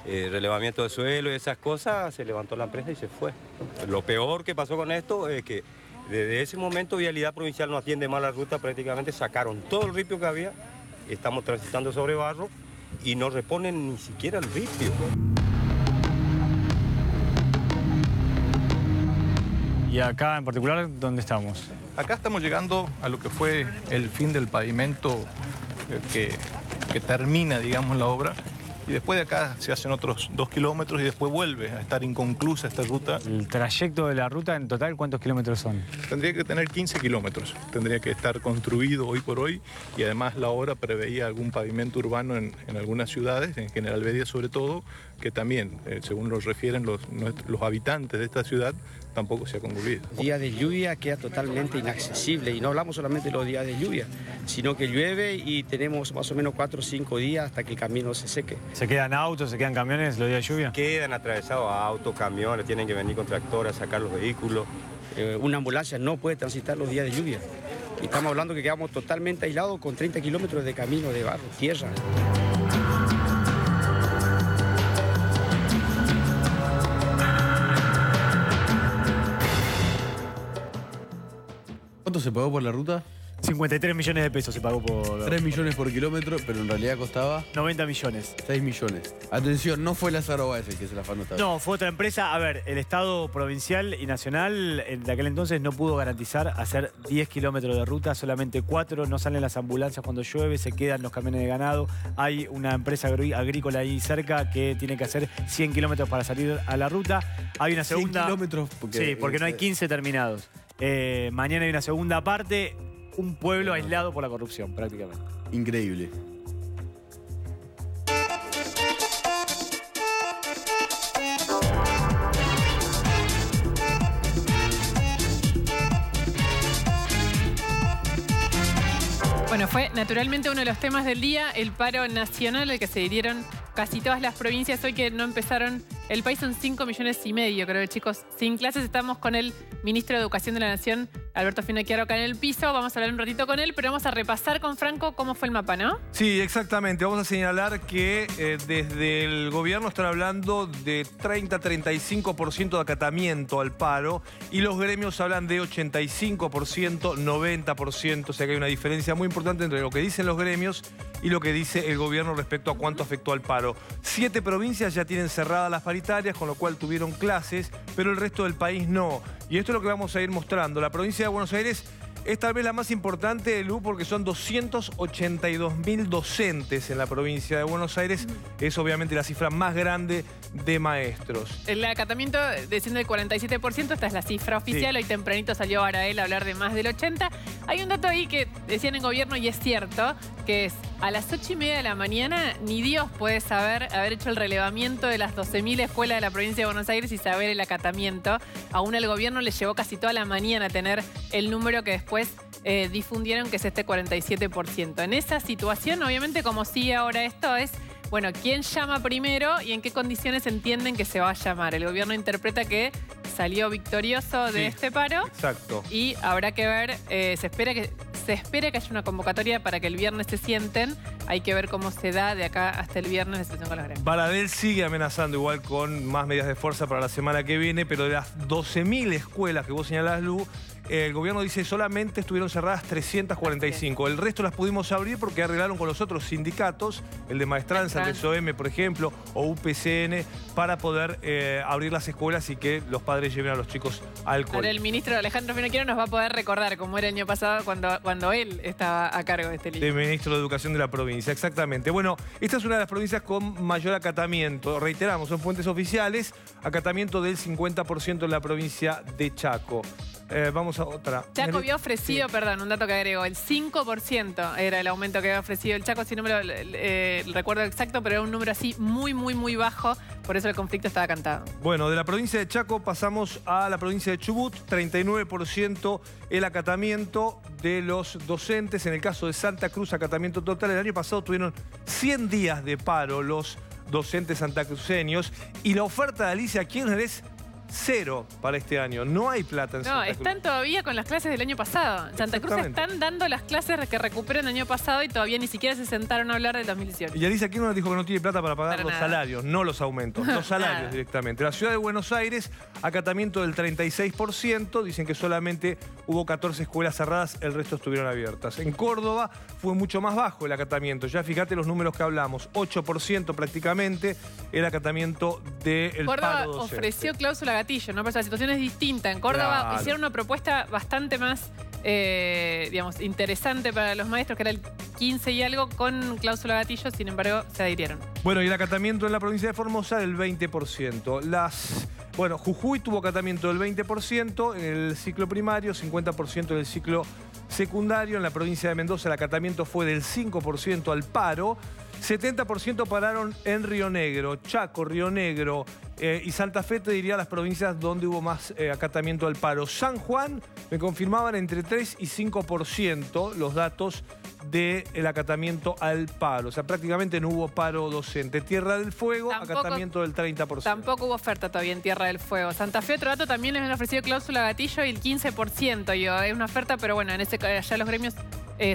S16: relevamiento de suelo y esas cosas, se levantó la empresa y se fue. Lo peor que pasó con esto es que Desde ese momento Vialidad Provincial no atiende más la ruta, prácticamente sacaron todo el ripio que había, estamos transitando sobre barro y no reponen ni siquiera el ripio.
S3: Y acá en particular, ¿dónde estamos?
S12: Acá estamos llegando a lo que fue el fin del pavimento que termina, digamos, la obra. Y después de acá se hacen otros 2 kilómetros y después vuelve a estar inconclusa esta ruta.
S3: ¿El trayecto de la ruta en total cuántos kilómetros son?
S12: Tendría que tener 15 kilómetros. Tendría que estar construido hoy por hoy y además la obra preveía algún pavimento urbano en algunas ciudades, en General Bedia sobre todo, que también, según lo refieren los habitantes de esta ciudad, tampoco se ha concluido.
S13: Día de lluvia queda totalmente inaccesible y no hablamos solamente de los días de lluvia, sino que llueve y tenemos más o menos 4 o 5 días hasta que el camino se seque.
S3: ¿Se quedan autos, se quedan camiones los días de lluvia?
S16: Quedan atravesados autos, camiones, tienen que venir con tractores a sacar los vehículos.
S13: Una ambulancia no puede transitar los días de lluvia. Y estamos hablando que quedamos totalmente aislados con 30 kilómetros de camino de barro, tierra.
S1: ¿Cuánto se pagó por la ruta?
S3: 53 millones de pesos se pagó por...
S1: 3 millones por kilómetro, pero en realidad costaba...
S3: 90 millones.
S1: 6 millones. Atención, no fue Lázaro Báez el que se la afanó esta vez.
S3: No, fue otra empresa. A ver, el Estado provincial y nacional de aquel entonces no pudo garantizar hacer 10 kilómetros de ruta, solamente 4. No salen las ambulancias cuando llueve, se quedan los camiones de ganado. Hay una empresa agrícola ahí cerca que tiene que hacer 100 kilómetros para salir a la ruta. Hay una segunda...
S1: 100 kilómetros porque...
S3: Sí, porque no hay 15 terminados. Mañana hay una segunda parte. Un pueblo aislado por la corrupción, prácticamente.
S1: Increíble.
S2: Bueno, fue naturalmente uno de los temas del día, el paro nacional al que se adhirieron casi todas las provincias hoy que no empezaron. El país son 5,5 millones, creo, de chicos sin clases. Estamos con el ministro de Educación de la Nación, Alberto Finocchiaro, acá en el piso. Vamos a hablar un ratito con él, pero vamos a repasar con Franco cómo fue el mapa, ¿no?
S4: Sí, exactamente. Vamos a señalar que desde el gobierno están hablando de 30-35% de acatamiento al paro y los gremios hablan de 85%, 90%. O sea que hay una diferencia muy importante entre lo que dicen los gremios y lo que dice el gobierno respecto a cuánto afectó al paro. 7 provincias ya tienen cerradas las paritarias, con lo cual tuvieron clases, pero el resto del país no. Y esto es lo que vamos a ir mostrando. La provincia de Buenos Aires es tal vez la más importante, Lu, porque son 282.000 docentes en la provincia de Buenos Aires. Es obviamente la cifra más grande de maestros.
S2: El acatamiento desciende del 47%, esta es la cifra oficial. Sí. Hoy tempranito salió Arael a hablar de más del 80%. Hay un dato ahí que decían en gobierno y es cierto, que es a las 8:30 de la mañana ni Dios puede saber haber hecho el relevamiento de las 12.000 escuelas de la provincia de Buenos Aires y saber el acatamiento. Aún al gobierno le llevó casi toda la mañana tener el número que después difundieron, que es este 47%. En esa situación, obviamente, como sigue ahora esto, es, bueno, ¿quién llama primero y en qué condiciones entienden que se va a llamar? El gobierno interpreta que salió victorioso de este paro.
S4: Exacto.
S2: Y habrá que ver, se espera que haya una convocatoria para que el viernes se sienten. Hay que ver cómo se da de acá hasta el viernes la situación con los gremios.
S4: Baradel sigue amenazando igual con más medidas de fuerza para la semana que viene, pero de las 12.000 escuelas que vos señalás, Lu, el gobierno dice solamente estuvieron cerradas 345. El resto las pudimos abrir porque arreglaron con los otros sindicatos, el de Maestranza, el de SOEM, por ejemplo, o UPCN, para poder abrir las escuelas y que los padres lleven a los chicos al colegio.
S2: Ahora el ministro Alejandro Finocchiaro nos va a poder recordar cómo era el año pasado cuando él estaba a cargo de este libro.
S4: De ministro de Educación de la provincia, exactamente. Bueno, esta es una de las provincias con mayor acatamiento. Reiteramos, son fuentes oficiales, acatamiento del 50% en la provincia de Chaco. Vamos a otra.
S2: Chaco había ofrecido, perdón, un dato que agrego, el 5% era el aumento que había ofrecido el Chaco, si no me lo recuerdo exacto, pero era un número así muy, muy, muy bajo, por eso el conflicto estaba cantado.
S4: Bueno, de la provincia de Chaco pasamos a la provincia de Chubut, 39% el acatamiento de los docentes. En el caso de Santa Cruz, acatamiento total. El año pasado tuvieron 100 días de paro los docentes santacruceños y la oferta de Alicia Kirchner es 0 para este año. No hay plata en Santa Cruz.
S2: Están todavía con las clases del año pasado. En Santa Cruz están dando las clases que recuperan el año pasado y todavía ni siquiera se sentaron a hablar del 2018.
S4: Y Alicia Kirchner dijo que no tiene plata para pagar los salarios, no los aumentos, los salarios directamente. La ciudad de Buenos Aires, acatamiento del 36%, dicen que solamente hubo 14 escuelas cerradas, el resto estuvieron abiertas. En Córdoba fue mucho más bajo el acatamiento, ya fíjate los números que hablamos, 8% prácticamente el acatamiento del paro docente.
S2: Córdoba ofreció cláusula gatillo, ¿no? Pero la situación es distinta. En Córdoba hicieron una propuesta bastante más, digamos, interesante para los maestros, que era el 15 y algo, con cláusula gatillo, sin embargo, se adhirieron.
S4: Bueno, y el acatamiento en la provincia de Formosa del 20%. Bueno, Jujuy tuvo acatamiento del 20% en el ciclo primario, 50% en el ciclo secundario. En la provincia de Mendoza el acatamiento fue del 5% al paro. 70% pararon en Río Negro, Chaco, Río Negro y Santa Fe, te diría las provincias donde hubo más acatamiento al paro. San Juan me confirmaban entre 3 y 5% los datos del acatamiento al paro. O sea, prácticamente no hubo paro docente. Tierra del Fuego, acatamiento del 30%.
S2: Tampoco hubo oferta todavía en Tierra del Fuego. Santa Fe, otro dato, también les han ofrecido cláusula gatillo y el 15%. Es una oferta, pero bueno, allá los gremios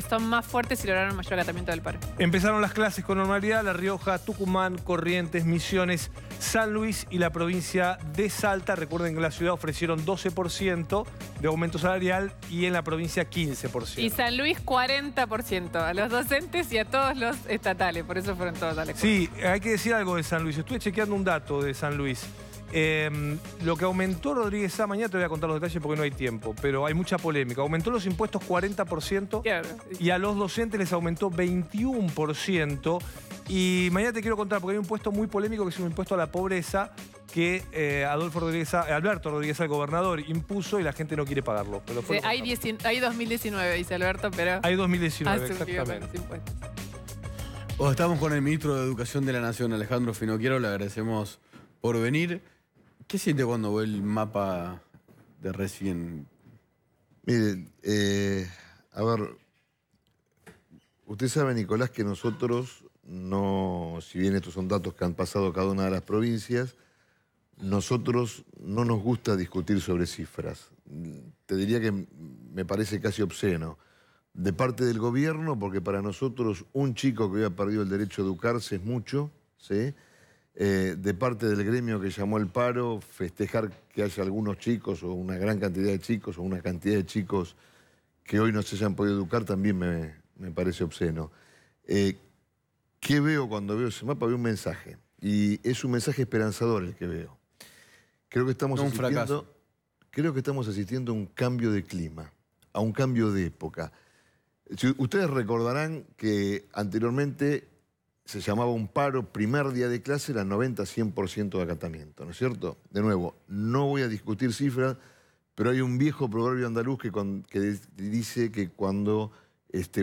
S2: son más fuertes y lograron mayor acatamiento del paro.
S4: Empezaron las clases con normalidad. La Rioja, Tucumán, Corrientes, Misiones, San Luis y la provincia de Salta. Recuerden que en la ciudad ofrecieron 12% de aumento salarial y en la provincia 15%.
S2: Y San Luis 40% a los docentes y a todos los estatales. Por eso fueron todos a la escuela.
S4: Sí, hay que decir algo de San Luis. Estuve chequeando un dato de San Luis. Lo que aumentó Rodríguez Sá, mañana te voy a contar los detalles porque no hay tiempo, pero hay mucha polémica. Aumentó los impuestos 40% y a los docentes les aumentó 21%. Y mañana te quiero contar porque hay un impuesto muy polémico que es un impuesto a la pobreza que Alberto Rodríguez Sá, el gobernador, impuso y la gente no quiere pagarlo. Pero
S2: sí, hay 2019, dice Alberto, pero...
S4: Hay 2019, exactamente.
S1: Estamos con el ministro de Educación de la Nación, Alejandro Finocchiaro, le agradecemos por venir. ¿Qué siente cuando ve el mapa de recién?
S9: Miren, a ver, usted sabe, Nicolás, que nosotros no, si bien estos son datos que han pasado cada una de las provincias, nosotros no nos gusta discutir sobre cifras. Te diría que me parece casi obsceno. De parte del gobierno, porque para nosotros un chico que había perdido el derecho a educarse es mucho, ¿sí? De parte del gremio que llamó el paro, festejar que haya algunos chicos o una gran cantidad de chicos o una cantidad de chicos que hoy no se hayan podido educar también me parece obsceno. ¿Qué veo cuando veo ese mapa? Veo un mensaje. Y es un mensaje esperanzador el que veo. Creo que estamos asistiendo a un cambio de clima, a un cambio de época. Ustedes recordarán que anteriormente se llamaba un paro, primer día de clase era 90-100% de acatamiento, ¿no es cierto? De nuevo, no voy a discutir cifras, pero hay un viejo proverbio andaluz que dice que cuando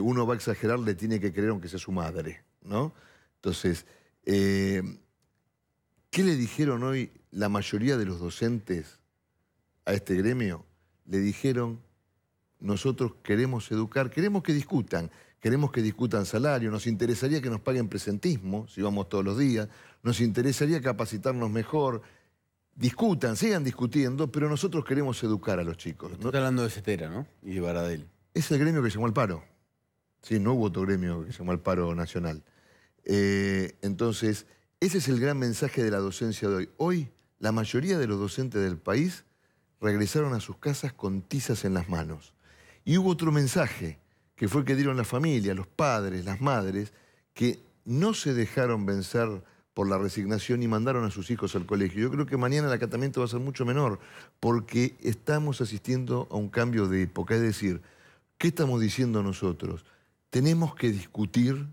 S9: uno va a exagerar le tiene que creer aunque sea su madre, ¿no? Entonces, ¿qué le dijeron hoy la mayoría de los docentes a este gremio? Le dijeron: nosotros queremos educar, queremos que discutan salario, nos interesaría que nos paguen presentismo, si vamos todos los días, nos interesaría capacitarnos mejor, discutan, sigan discutiendo, pero nosotros queremos educar a los chicos.
S1: Está hablando de Cetera, ¿no? Y de Baradel.
S9: Es el gremio que llamó al paro. Sí, no hubo otro gremio que llamó al paro nacional. Entonces, ese es el gran mensaje de la docencia de hoy. Hoy, la mayoría de los docentes del país regresaron a sus casas con tizas en las manos. Y hubo otro mensaje, que fue el que dieron la familia, los padres, las madres, que no se dejaron vencer por la resignación y mandaron a sus hijos al colegio. Yo creo que mañana el acatamiento va a ser mucho menor, porque estamos asistiendo a un cambio de época. Es decir, ¿qué estamos diciendo nosotros? Tenemos que discutir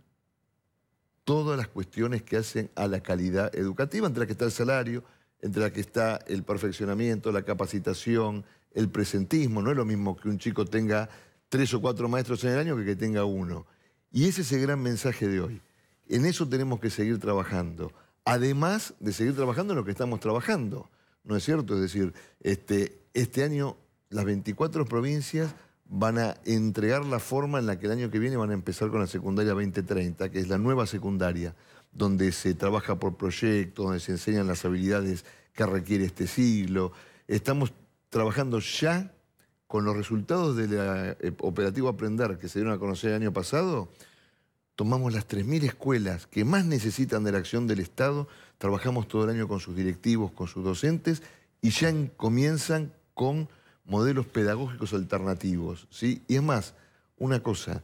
S9: todas las cuestiones que hacen a la calidad educativa, entre las que está el salario, entre las que está el perfeccionamiento, la capacitación, el presentismo. No es lo mismo que un chico tenga 3 o 4 maestros en el año que tenga uno. Y ese es el gran mensaje de hoy. En eso tenemos que seguir trabajando. Además de seguir trabajando en lo que estamos trabajando. ¿No es cierto? Es decir, este año las 24 provincias van a entregar la forma en la que el año que viene van a empezar con la secundaria 2030, que es la nueva secundaria, donde se trabaja por proyectos, donde se enseñan las habilidades que requiere este siglo. Estamos trabajando ya con los resultados del operativo Aprender que se dieron a conocer el año pasado. Tomamos las 3.000 escuelas que más necesitan de la acción del Estado, trabajamos todo el año con sus directivos, con sus docentes, y ya comienzan con modelos pedagógicos alternativos, ¿sí? Y es más, una cosa,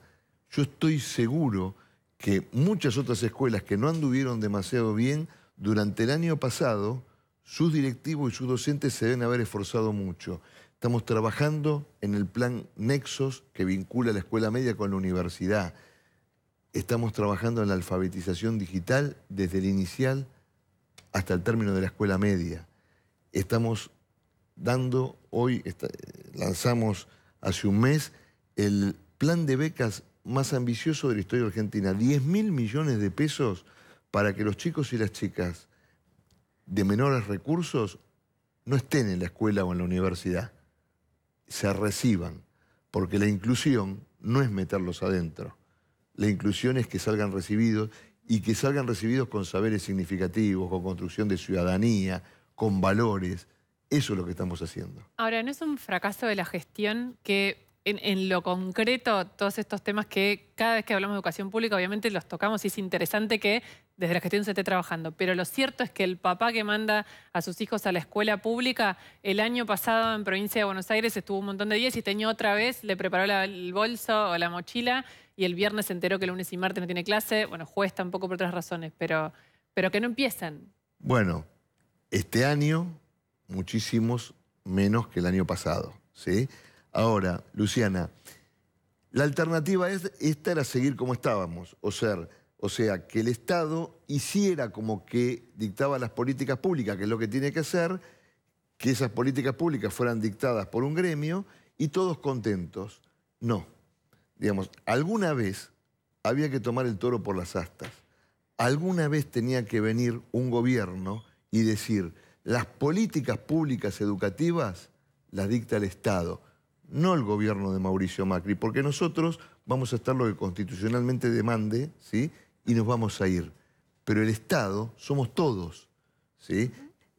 S9: yo estoy seguro que muchas otras escuelas que no anduvieron demasiado bien, durante el año pasado, sus directivos y sus docentes se deben haber esforzado mucho. Estamos trabajando en el plan Nexos, que vincula la escuela media con la universidad. Estamos trabajando en la alfabetización digital desde el inicial hasta el término de la escuela media. Estamos dando, lanzamos hace un mes el plan de becas más ambicioso de la historia argentina. 10.000 millones de pesos para que los chicos y las chicas de menores recursos no estén en la escuela o en la universidad, se reciban, porque la inclusión no es meterlos adentro. La inclusión es que salgan recibidos y que salgan recibidos con saberes significativos, con construcción de ciudadanía, con valores. Eso es lo que estamos haciendo.
S2: Ahora, ¿no es un fracaso de la gestión que en lo concreto todos estos temas que cada vez que hablamos de educación pública obviamente los tocamos y es interesante que desde la gestión se esté trabajando? Pero lo cierto es que el papá que manda a sus hijos a la escuela pública, el año pasado en provincia de Buenos Aires estuvo un montón de días y este año otra vez le preparó el bolso o la mochila y el viernes se enteró que el lunes y martes no tiene clase. Bueno, jueves tampoco por otras razones, pero que no empiezan.
S9: Bueno, este año muchísimos menos que el año pasado, ¿sí? Ahora, Luciana, la alternativa esta era seguir como estábamos, o sea, que el Estado hiciera como que dictaba las políticas públicas, que es lo que tiene que hacer, que esas políticas públicas fueran dictadas por un gremio y todos contentos. No. Digamos, alguna vez había que tomar el toro por las astas. Alguna vez tenía que venir un gobierno y decir, las políticas públicas educativas las dicta el Estado, no el gobierno de Mauricio Macri, porque nosotros vamos a estar lo que constitucionalmente demande, ¿sí? Y nos vamos a ir. Pero el Estado somos todos, ¿sí?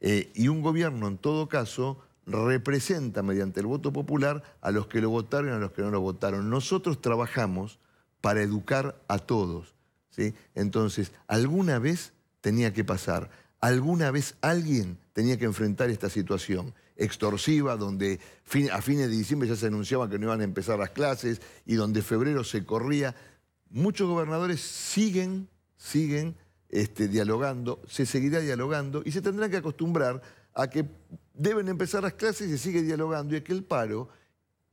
S9: Y un gobierno, en todo caso, representa mediante el voto popular a los que lo votaron y a los que no lo votaron. Nosotros trabajamos para educar a todos, ¿sí? Entonces, alguna vez tenía que pasar, alguna vez alguien tenía que enfrentar esta situación extorsiva, donde a fines de diciembre ya se anunciaba que no iban a empezar las clases y donde febrero se corría. Muchos gobernadores siguen dialogando, se seguirá dialogando y se tendrán que acostumbrar a que deben empezar las clases y se sigue dialogando y que el paro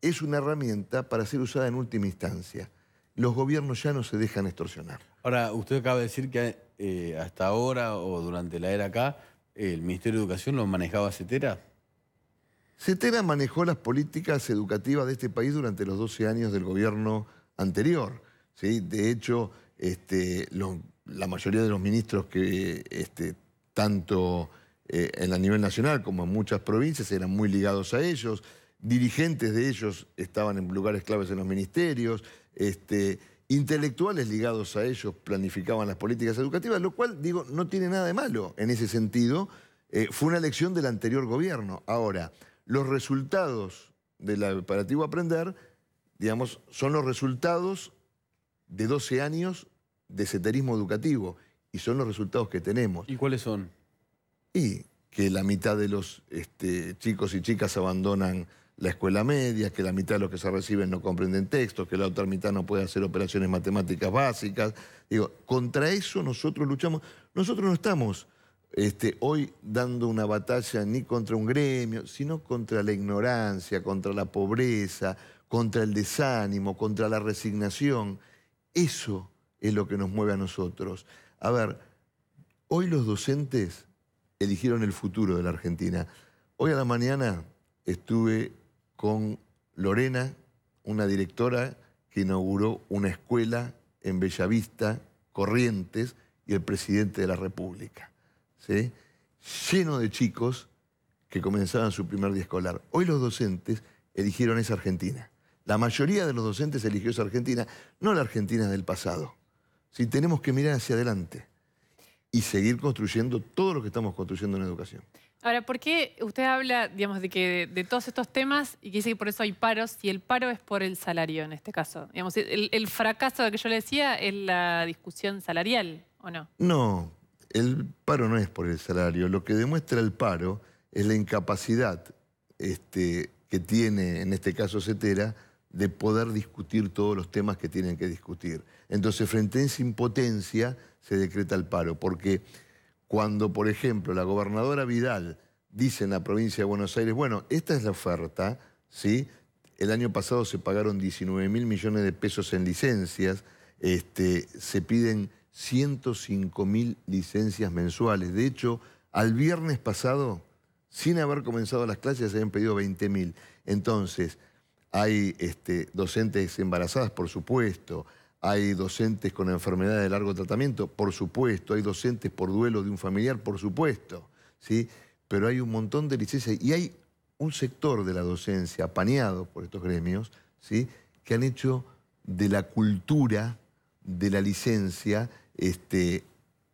S9: es una herramienta para ser usada en última instancia. Los gobiernos ya no se dejan extorsionar.
S1: Ahora, usted acaba de decir que hasta ahora o durante la era acá, el Ministerio de Educación lo manejaba Cetera.
S9: Cetera manejó las políticas educativas de este país durante los 12 años del gobierno anterior, ¿sí? De hecho, la mayoría de los ministros que tanto a nivel nacional como en muchas provincias eran muy ligados a ellos, dirigentes de ellos estaban en lugares claves en los ministerios, intelectuales ligados a ellos planificaban las políticas educativas, lo cual, digo, no tiene nada de malo en ese sentido. Fue una elección del anterior gobierno. Ahora, los resultados del operativo Aprender, digamos, son los resultados de 12 años de ceterismo educativo y son los resultados que tenemos.
S1: ¿Y cuáles son?
S9: Y que la mitad de los chicos y chicas abandonan la escuela media, que la mitad de los que se reciben no comprenden textos, que la otra mitad no puede hacer operaciones matemáticas básicas. Digo, contra eso nosotros luchamos. Nosotros no estamos hoy dando una batalla ni contra un gremio, sino contra la ignorancia, contra la pobreza, contra el desánimo, contra la resignación. Eso es lo que nos mueve a nosotros. A ver, hoy los docentes eligieron el futuro de la Argentina. Hoy a la mañana estuve con Lorena, una directora que inauguró una escuela en Bellavista, Corrientes, y el presidente de la República, ¿sí? Lleno de chicos que comenzaban su primer día escolar. Hoy los docentes eligieron esa Argentina. La mayoría de los docentes eligió esa Argentina, no la Argentina del pasado. ¿Sí? Tenemos que mirar hacia adelante y seguir construyendo todo lo que estamos construyendo en educación.
S2: Ahora, ¿por qué usted habla, digamos, de que de todos estos temas y que dice que por eso hay paros, si el paro es por el salario en este caso? Digamos, el fracaso de que yo le decía es la discusión salarial, ¿o no?
S9: No, el paro no es por el salario. Lo que demuestra el paro es la incapacidad que tiene, en este caso Cetera, de poder discutir todos los temas que tienen que discutir. Entonces, frente a esa impotencia, se decreta el paro, porque cuando, por ejemplo, la gobernadora Vidal dice en la provincia de Buenos Aires, bueno, esta es la oferta, ¿sí? El año pasado se pagaron 19.000 millones de pesos en licencias, se piden 105.000 licencias mensuales. De hecho, al viernes pasado, sin haber comenzado las clases, se habían pedido 20.000. Entonces, hay docentes embarazadas, por supuesto. Hay docentes con enfermedades de largo tratamiento, por supuesto. Hay docentes por duelo de un familiar, por supuesto, ¿sí? Pero hay un montón de licencias y hay un sector de la docencia apañado por estos gremios, ¿sí? Que han hecho de la cultura de la licencia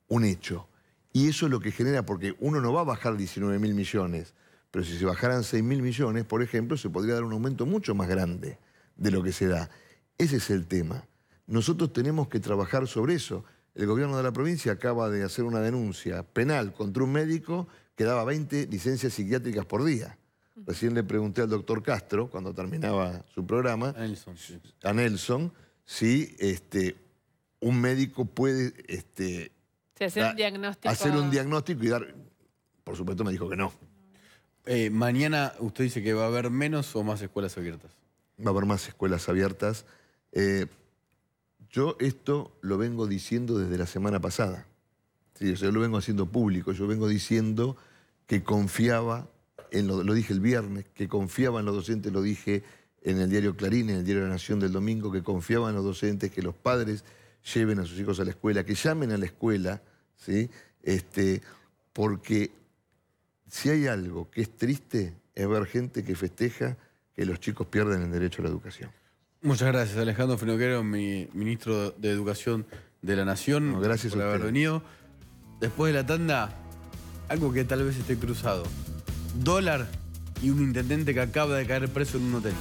S9: un hecho. Y eso es lo que genera, porque uno no va a bajar 19.000 millones, pero si se bajaran 6.000 millones, por ejemplo, se podría dar un aumento mucho más grande de lo que se da. Ese es el tema. Nosotros tenemos que trabajar sobre eso. El gobierno de la provincia acaba de hacer una denuncia penal contra un médico que daba 20 licencias psiquiátricas por día. Recién le pregunté al doctor Castro, cuando terminaba su programa, a Nelson, si un médico puede hacer un diagnóstico y dar... Por supuesto me dijo que no.
S1: Mañana usted dice que va a haber menos o más escuelas abiertas.
S9: Va a haber más escuelas abiertas. Yo esto lo vengo diciendo desde la semana pasada. Sí, yo lo vengo haciendo público. Yo vengo diciendo que confiaba, lo dije el viernes, que confiaba en los docentes, lo dije en el diario Clarín, en el diario La Nación del domingo, que confiaba en los docentes, que los padres lleven a sus hijos a la escuela, que llamen a la escuela, ¿sí? Porque si hay algo que es triste, es ver gente que festeja que los chicos pierden el derecho a la educación.
S1: Muchas gracias, Alejandro Finocchiaro, ministro de Educación de la Nación.
S9: Gracias
S1: por haber venido. Después de la tanda, algo que tal vez esté cruzado. Dólar y un intendente que acaba de caer preso en un hotel.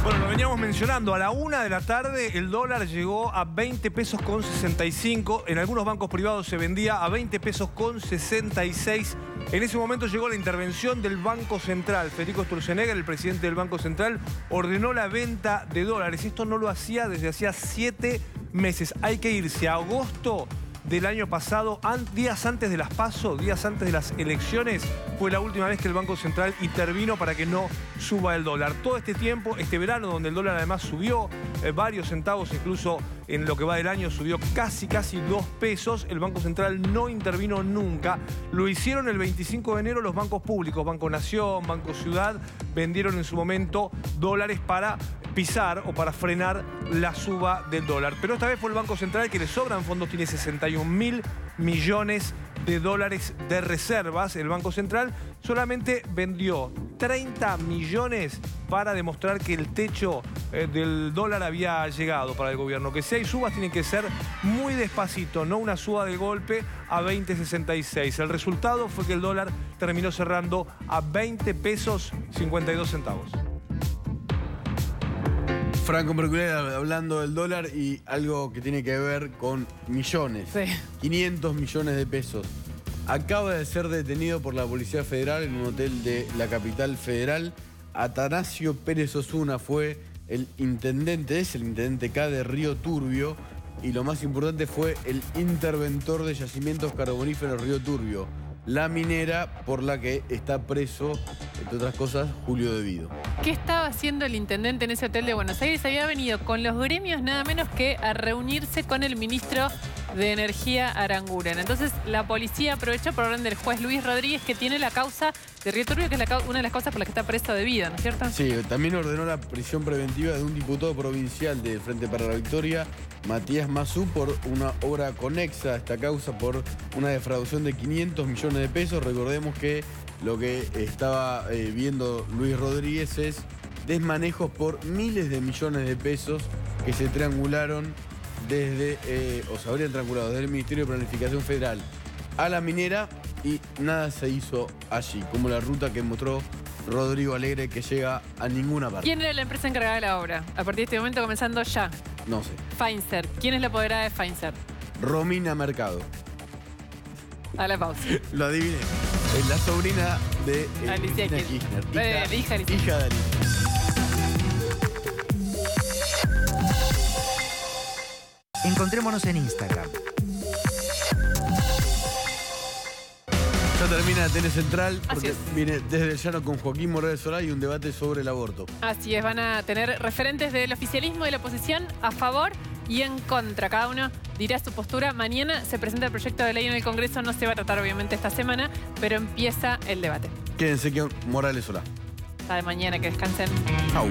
S4: Bueno, lo veníamos mencionando. A la 1 de la tarde el dólar llegó a 20 pesos con 65. En algunos bancos privados se vendía a 20 pesos con 66. En ese momento llegó la intervención del Banco Central. Federico Sturzenegger, el presidente del Banco Central, ordenó la venta de dólares. Esto no lo hacía desde hacía 7 meses. Hay que irse a agosto del año pasado, días antes de las PASO, días antes de las elecciones, fue la última vez que el Banco Central intervino para que no suba el dólar. Todo este tiempo, este verano, donde el dólar además subió varios centavos, incluso en lo que va del año subió casi 2 pesos, el Banco Central no intervino nunca. Lo hicieron el 25 de enero los bancos públicos, Banco Nación, Banco Ciudad, vendieron en su momento dólares para pisar o para frenar la suba del dólar. Pero esta vez fue el Banco Central, que le sobran fondos, tiene 61.000 millones de dólares de reservas. El Banco Central solamente vendió 30 millones para demostrar que el techo del dólar había llegado para el gobierno. Que si hay subas tienen que ser muy despacito, no una suba de golpe a 20.66. El resultado fue que el dólar terminó cerrando a 20 pesos 52 centavos.
S1: Franco Mercurial hablando del dólar y algo que tiene que ver con millones.
S2: Sí.
S1: 500 millones de pesos. Acaba de ser detenido por la Policía Federal en un hotel de la capital federal. Atanasio Pérez Osuna fue el intendente, es el intendente K de Río Turbio. Y lo más importante fue el interventor de yacimientos carboníferos Río Turbio. La minera por la que está preso, entre otras cosas, Julio De Vido.
S2: ¿Qué estaba haciendo el intendente en ese hotel de Buenos Aires? Había venido con los gremios nada menos que a reunirse con el ministro de Energía, Aranguren. Entonces la policía aprovechó por orden del juez Luis Rodríguez, que tiene la causa de Río Turbio, que es una de las causas por las que está preso De Vido, ¿no es cierto?
S1: Sí, también ordenó la prisión preventiva de un diputado provincial del Frente para la Victoria, Matías Mazú, por una obra conexa a esta causa, por una defraudación de 500 millones de pesos. Recordemos que lo que estaba viendo Luis Rodríguez es desmanejos por miles de millones de pesos que se triangularon desde, o se habrían triangulado desde el Ministerio de Planificación Federal a la minera y nada se hizo allí, como la ruta que mostró Rodrigo Alegre, que llega a ninguna parte.
S2: ¿Quién era la empresa encargada de la obra? A partir de este momento comenzando ya.
S1: No sé.
S2: Feinzer. ¿Quién es la apoderada de Feinzer?
S1: Romina Mercado.
S2: A la pausa.
S1: Lo adiviné. Es la sobrina de
S2: Alicia
S1: Cristina Kirchner.
S2: Hija de Alicia.
S1: Hija de Alicia.
S7: Encontrémonos en Instagram.
S1: Ya termina TN Central
S2: Así
S1: porque
S2: es.
S1: viene Desde el Llano con Joaquín Morales Solá y un debate sobre el aborto.
S2: Así es, van a tener referentes del oficialismo y de la oposición a favor y en contra. Cada uno dirá su postura. Mañana se presenta el proyecto de ley en el Congreso. No se va a tratar obviamente esta semana, pero empieza el debate.
S1: Quédense con Morales Solá.
S2: Hasta de mañana, que descansen.
S1: Chau.